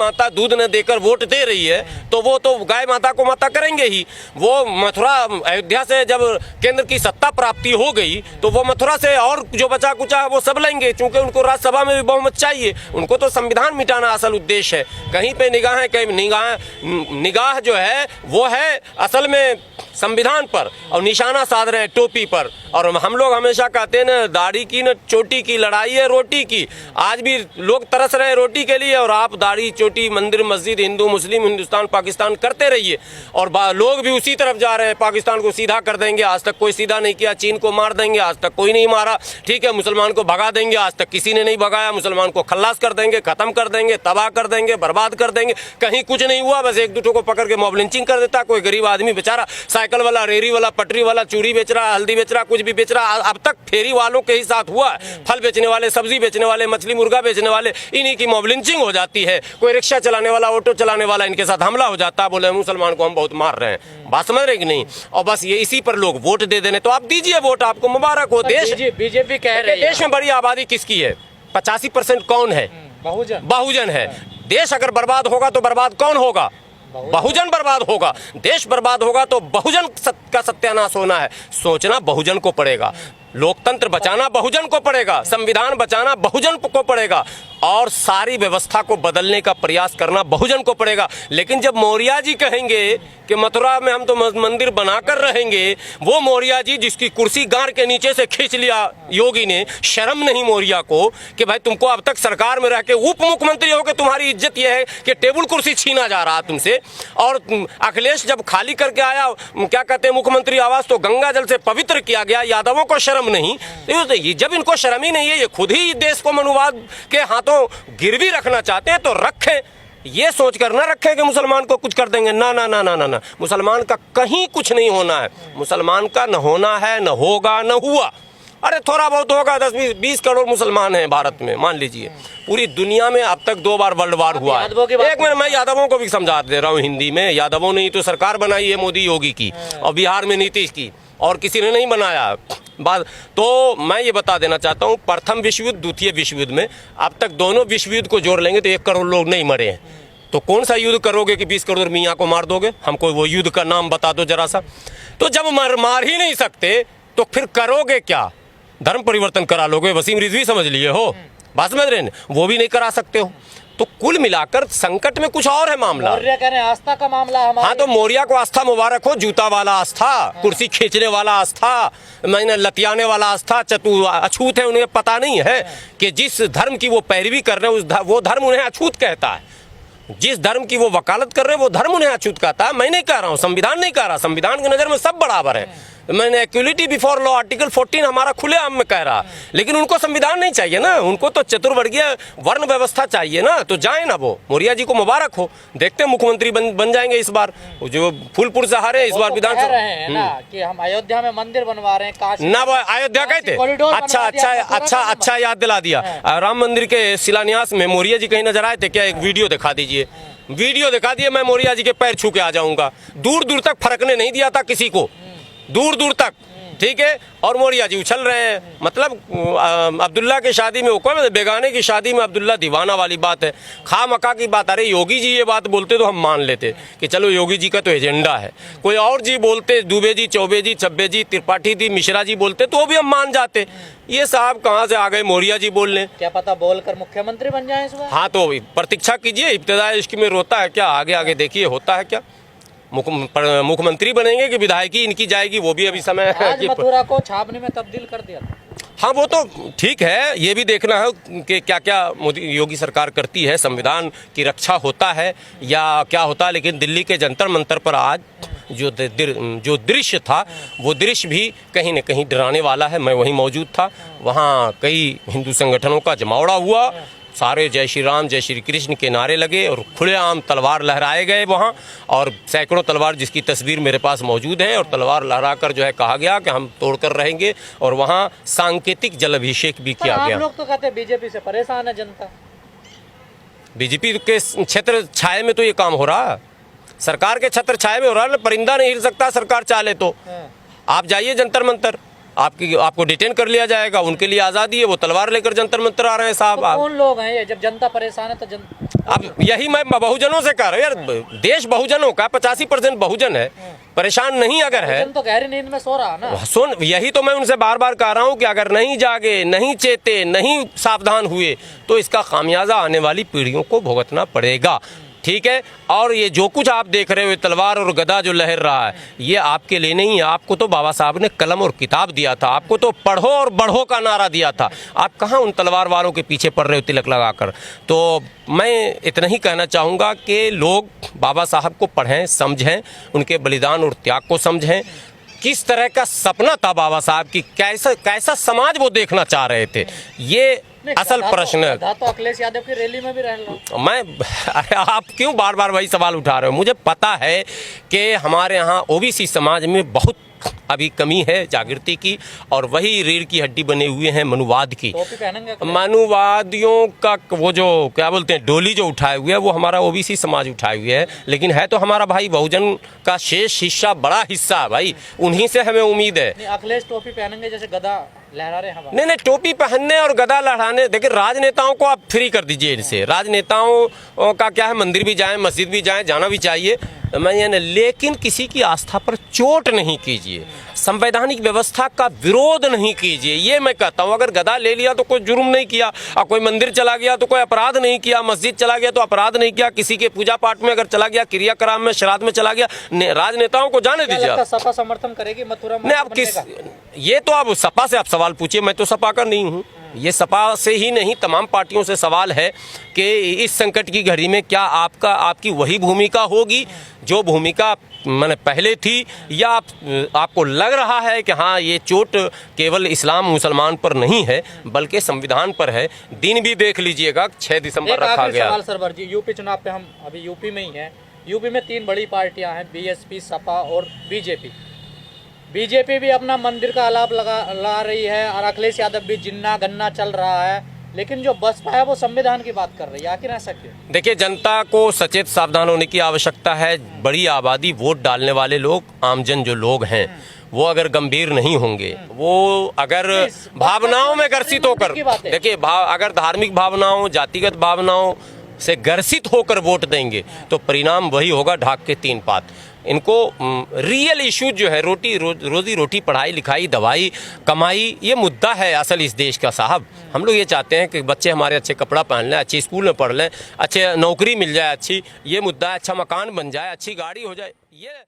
माता दूध न देकर वोट दे रही है तो वो तो गाय माता को माता करेंगे ही। वो मथुरा अयोध्या से जब केंद्र की सत्ता प्राप्ति हो गई तो वो मथुरा से और जो बचा कुचा वो सब लेंगे, क्योंकि उनको राज्यसभा में भी बहुमत चाहिए। उनको तो संविधान मिटाना असल उद्देश्य है। कहीं पे निगाह कहीं निगाह जो है वो है असल में संविधान पर, और निशाना साध रहे हैं टोपी पर। और हम लोग हमेशा कहते हैं न दाढ़ी की न चोटी की लड़ाई है रोटी की। आज भी लोग तरस रहे हैं रोटी के लिए और आप दाढ़ी चोटी मंदिर मस्जिद हिंदू मुस्लिम हिंदुस्तान पाकिस्तान करते रहिए। और लोग भी उसी तरफ जा रहे हैं, पाकिस्तान को सीधा कर देंगे। आज तक कोई सीधा नहीं किया। चीन को मार देंगे, आज तक कोई नहीं मारा। ठीक है, मुसलमान को भगा देंगे, आज तक किसी ने नहीं भगाया। मुसलमान को खल्लास कर देंगे, खत्म कर देंगे, तबाह कर देंगे, बर्बाद कर देंगे। कहीं कुछ नहीं हुआ, बस एक दूठों को पकड़ के मॉब लिंचिंग कर देता। कोई गरीब आदमी बेचारा साइकिल वाला, रेहड़ी वाला, पटरी वाला चूड़ी बेच रहा, हल्दी बेच रहा, कुछ भी बेच रहा, अब तक फेरी वालों के ही साथ हुआ। फल बेचने वाले, सब्जी बेचने वाले, मछली मुर्गा बेचने वाले, इन्हीं की मॉब लिंचिंग हो जाती है। कोई रिक्शा चलाने वाला, ऑटो चलाने वाला, इनके साथ हमला हो जाता है। बोले मुसलमान को हम बहुत मार रहे हैं। बात समझ रहे कि नहीं? और बस ये इसी पर लोग वोट दे देने। तो आप दीजिए वोट, आपको मुबारक हो। देश बीजेपी कह रही है देश में बड़ी आबादी किसकी है? 85% कौन है? बहुजन है। देश अगर बर्बाद होगा तो बर्बाद कौन होगा? बहुजन बर्बाद होगा। देश बर्बाद होगा तो बहुजन का सत्यानाश होना है। सोचना बहुजन को पड़ेगा, लोकतंत्र बचाना बहुजन को पड़ेगा, संविधान बचाना बहुजन को पड़ेगा, और सारी व्यवस्था को बदलने का प्रयास करना बहुजन को पड़ेगा। लेकिन जब मौर्य जी कहेंगे कि मथुरा में हम तो मंदिर बनाकर रहेंगे, वो मौर्य जी जिसकी कुर्सी गार के नीचे से खींच लिया योगी ने, शर्म नहीं मौर्य को कि भाई तुमको अब तक सरकार में रह के उप मुख्यमंत्री हो के तुम्हारी इज्जत यह है कि टेबल कुर्सी छीना जा रहा तुमसे। और अखिलेश जब खाली करके आया, क्या कहते हैं, मुख्यमंत्री आवास, तो गंगा जल से पवित्र किया गया। यादवों को शर्म नहीं। जब इनको शर्म ही नहीं है, ये खुद ही देश को मनुवाद के हाथों गिरवी रखना चाहते हैं, तो रखें। ये सोचकर ना रखें कि मुसलमान को कुछ कर देंगे। ना ना ना ना ना ना, मुसलमान का कहीं कुछ नहीं होना है। मुसलमान का न होना है, न होगा, न हुआ। अरे थोड़ा बहुत होगा, 10-20 करोड़ मुसलमान हैं भारत में, मान लीजिए। पूरी दुनिया में अब तक 2 बार वर्ल्ड वार हुआ है। एक मिनट, मैं यादवों को भी समझा दे रहा हूँ हिंदी में। यादवों ने ही तो सरकार बनाई है मोदी योगी की, और बिहार में नीतीश की, और किसी ने नहीं बनाया। बात तो मैं ये बता देना चाहता हूँ, प्रथम विश्व युद्ध, द्वितीय विश्व युद्ध में अब तक दोनों विश्व युद्ध को जोड़ लेंगे तो 1 करोड़ लोग नहीं मरे हैं। तो कौन सा युद्ध करोगे कि 20 करोड़ मियाँ को मार दोगे? हमको वो युद्ध का नाम बता दो जरा सा। तो जब मार ही नहीं सकते तो फिर करोगे क्या? धर्म परिवर्तन करा लोगे? वसीम रिजवी समझ लिए हो, बात समझ रहे हैं? वो भी नहीं करा सकते हो। तो कुल मिलाकर संकट में कुछ और है मामला। मौर्य कह रहे हैं आस्था का मामला हमारा। हाँ, तो मौर्य को आस्था मुबारक हो। जूता वाला आस्था, कुर्सी खींचने वाला आस्था, मैंने लतियाने वाला आस्था, अछूत है। उन्हें पता नहीं है कि जिस धर्म की वो पैरवी कर रहे हैं वो धर्म उन्हें अछूत कहता है। जिस धर्म की वो वकालत कर रहे हैं वो धर्म उन्हें अछूत कहता है। मैं नहीं कह रहा हूँ, संविधान नहीं कह रहा। संविधान की नज़र में सब बराबर है। मैंने इक्वलिटी बिफोर लॉ आर्टिकल 14 हमारा खुलेआम में कह रहा। लेकिन उनको संविधान नहीं चाहिए ना, उनको तो चतुर्वर्गीय वर्ण व्यवस्था चाहिए ना। तो जाए ना वो। मौर्य जी को मुबारक हो। देखते हैं मुख्यमंत्री बन जाएंगे इस बार। जो फूलपुर से हारे इस बार विधानसभा कि हम अयोध्या में मंदिर बनवा रहे हैं ना। वो अयोध्या गए थे। अच्छा याद दिला दिया। राम मंदिर के शिलान्यास में मौर्य जी कहीं नजर आए थे क्या? एक वीडियो दिखा दीजिए। वीडियो दिखा दिए, मैं मौर्य जी के पैर छू के आ जाऊंगा। दूर दूर तक फरकने नहीं दिया था किसी को, दूर दूर तक। ठीक है, और मौर्य जी उछल रहे हैं। मतलब अब्दुल्ला की शादी में हुक्म, बेगाने की शादी में अब्दुल्ला दीवाना वाली बात है। खा मका की बात। अरे योगी जी ये बात बोलते तो हम मान लेते कि चलो योगी जी का तो एजेंडा है। कोई और जी बोलते, दुबे जी, चौबे जी, छब्बे जी, त्रिपाठी जी, मिश्रा जी बोलते तो भी हम मान जाते। ये साहब कहाँ से आ गए मौर्य जी बोलने? क्या पता बोलकर मुख्यमंत्री बन जाए इस बार। हाँ, तो प्रतीक्षा कीजिए। इब्तिदाई इश्क में रोता है क्या? आगे आगे देखिए होता है क्या। मुख्यमंत्री बनेंगे कि विधायकी इनकी जाएगी, वो भी अभी समय है। मथुरा को छावनी में तब्दील कर दिया था। हाँ, वो तो ठीक है। ये भी देखना है कि क्या क्या मोदी योगी सरकार करती है। संविधान की रक्षा होता है या क्या होता है। लेकिन दिल्ली के जंतर मंतर पर आज जो दृश्य था, वो दृश्य भी कहीं न कहीं डराने वाला है। मैं वहीं मौजूद था। वहाँ कई हिंदू संगठनों का जमावड़ा हुआ। सारे जय श्री राम, जय श्री कृष्ण के नारे लगे और खुलेआम तलवार लहराए गए वहाँ। और सैकड़ों तलवार, जिसकी तस्वीर मेरे पास मौजूद है, और तलवार लहराकर जो है कहा गया कि हम तोड़कर रहेंगे। और वहाँ सांकेतिक जल अभिषेक भी किया गया। आप लोग तो कहते हैं बीजेपी से परेशान है जनता। बीजेपी के छत्र छाया में तो ये काम हो रहा है। सरकार के छत्र छाया में हो रहा है। परिंदा नहीं हिल सकता सरकार चाहे तो। आप जाइए जंतर मंतर, आपको डिटेन कर लिया जाएगा। उनके लिए आज़ादी है, वो तलवार लेकर जंतर मंतर आ रहे हैं साहब। तो कौन लोग हैं ये? जब जनता परेशान है तो अब यही मैं बहुजनों से कह रहा हूँ यार, देश बहुजनों का 85% बहुजन है, परेशान नहीं अगर है तो गहरी नींद में सो रहा ना। सुन, यही तो मैं उनसे बार बार कह रहा हूँ कि अगर नहीं जागे, नहीं चेते, नहीं सावधान हुए तो इसका खामियाजा आने वाली पीढ़ियों को भुगतना पड़ेगा। ठीक है, और ये जो कुछ आप देख रहे हो, तलवार और गदा जो लहर रहा है, ये आपके लिए नहीं है। आपको तो बाबा साहब ने कलम और किताब दिया था, आपको तो पढ़ो और बढ़ो का नारा दिया था। आप कहाँ उन तलवार वालों के पीछे पड़ रहे हो तिलक लगाकर। तो मैं इतना ही कहना चाहूँगा कि लोग बाबा साहब को पढ़ें, समझें, उनके बलिदान और त्याग को समझें। किस तरह का सपना था बाबा साहब की, कैसा समाज वो देखना चाह रहे थे, ये असल प्रश्न है। तो अखिलेश यादव की रैली में भी रह रहा। मैं अरे आप क्यों बार बार वही सवाल उठा रहे हो? मुझे पता है कि हमारे यहाँ ओबीसी समाज में बहुत अभी कमी है जागृति की, और वही रीढ़ की हड्डी बने हुए हैं मनुवाद की। टोपी पहनेंगे मनुवादियों का वो जो क्या बोलते हैं डोली जो उठाए हुए है, वो हमारा ओबीसी समाज उठाए हुए है, लेकिन है तो हमारा भाई बहुजन का शेष हिस्सा, बड़ा हिस्सा है भाई, उन्हीं से हमें उम्मीद है। अखिलेश टोपी पहनेंगे जैसे गदा लहरा रहे हैं। नहीं, टोपी पहनने और गदा लहराने, देखिए राजनेताओं को आप फ्री कर दीजिए इनसे। राजनेताओं का क्या है, मंदिर भी जाएं, मस्जिद भी जाएं, जाना भी चाहिए, मैं ये नहीं, लेकिन किसी की आस्था पर चोट नहीं कीजिए, संवैधानिक व्यवस्था का विरोध नहीं कीजिए, ये मैं कहता हूँ। अगर गदा ले लिया तो कोई जुर्म नहीं किया, और कोई मंदिर चला गया तो कोई अपराध नहीं किया, मस्जिद चला गया तो अपराध नहीं किया, किसी के पूजा पाठ में अगर चला गया, क्रियाक्रम में, श्राद्ध में चला गया, राजनेताओं को जाने दीजिए। सपा समर्थन करेगी मथुरा में? नहीं, आप किस, ये तो आप सपा से आप सवाल पूछिए, मैं तो सपा का नहीं हूँ। ये सपा से ही नहीं, तमाम पार्टियों से सवाल है कि इस संकट की घड़ी में क्या आपकी वही भूमिका होगी जो भूमिका मैंने पहले थी, या आपको लग रहा है कि हाँ ये चोट केवल इस्लाम मुसलमान पर नहीं है बल्कि संविधान पर है। दिन भी देख लीजिएगा, 6 दिसंबर रखा गया। सवाल सरवर जी, यूपी चुनाव पे हम अभी यूपी में ही हैं। यूपी में 3 बड़ी पार्टियां हैं, बीएसपी, सपा और बीजेपी। बीजेपी भी अपना मंदिर का आलाप ला रही है और अखिलेश यादव भी जिन्ना गन्ना चल रहा है, लेकिन जो बसपा है वो संविधान की बात कर रही है। आखिर ऐसा क्यों? देखिए, जनता को सचेत सावधान होने की आवश्यकता है। बड़ी आबादी, वोट डालने वाले लोग, आमजन जो लोग हैं, वो अगर गंभीर नहीं होंगे, वो अगर भावनाओं में ग्रसित होकर, देखिए अगर धार्मिक भावनाओं, जातिगत भावनाओं से ग्रसित होकर वोट देंगे तो परिणाम वही होगा, ढाक के 3 पात। इनको रियल इश्यूज जो है, रोजी रोटी, पढ़ाई लिखाई, दवाई, कमाई, ये मुद्दा है असल इस देश का साहब। हम लोग ये चाहते हैं कि बच्चे हमारे अच्छे कपड़ा पहन लें, अच्छे स्कूल में पढ़ लें, अच्छे नौकरी मिल जाए अच्छी, ये मुद्दा है। अच्छा मकान बन जाए, अच्छी गाड़ी हो जाए, ये